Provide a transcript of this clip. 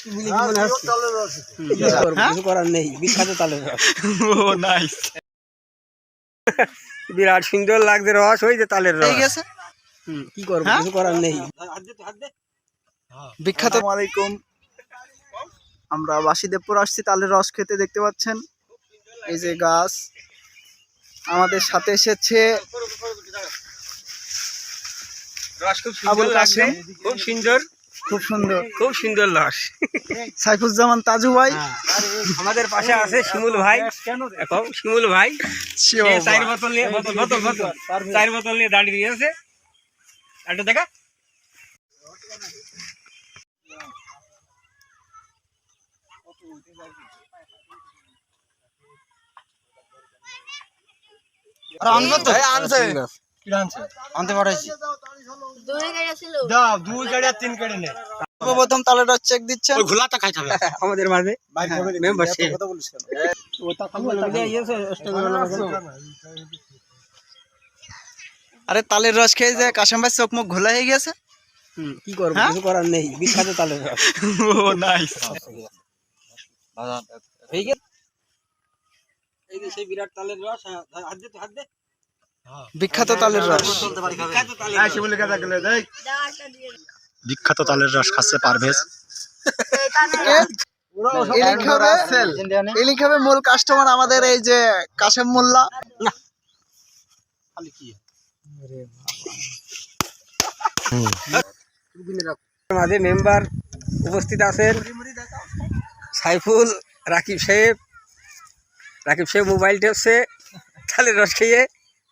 কিছু করার নেই, বিখ্যাত তালের রস। বিরাট সুন্দর লাগছে রস, ওই যে তালের রস গেছে। কি করবো, কিছু করার নেই। বিখ্যাত। আসসালামু আলাইকুম, আমরা বাসিদেবপুর আসছি তালের রস খেতে। দেখতে পাচ্ছেন এই যে গাছ, আমাদের সাথে এসেছে আবুল কাসেম। খুব সুন্দর, খুব সুন্দর, খুব সুন্দর রস। সাইফুজ্জামান তাজু ভাই, আমাদের পাশে আছে শিমুল ভাই। এখন শিমুল ভাই 4 বোতল নিয়ে চার বোতল নিয়ে দাঁড়িয়ে আছে। একটা দেখা প্রথম তালের রস চেক দিচ্ছেন। আমাদের মাঝে আরে তালের রস খেয়ে যে কাশেম ভাই চোখ মুখ ঘোলা হয়ে গেছে। কি করবো, কিছু করার নেই, বিখ্যাত তালের রস। এই যে সেই বিরাট তালের রস, হাত দে। বিখ্যাত তালের রস, বিখ্যাত তালের রস খাচ্ছে পারভেজ। এলি খাবে মূল কাস্টমার আমাদের এই যে কাশেম মোল্লা। মাঝে মেম্বার উপস্থিত আছেন সাইফুল, রাকিব সাহেব। রাকিব সাহেব মোবাইল টেপছে তালের রস খেয়ে।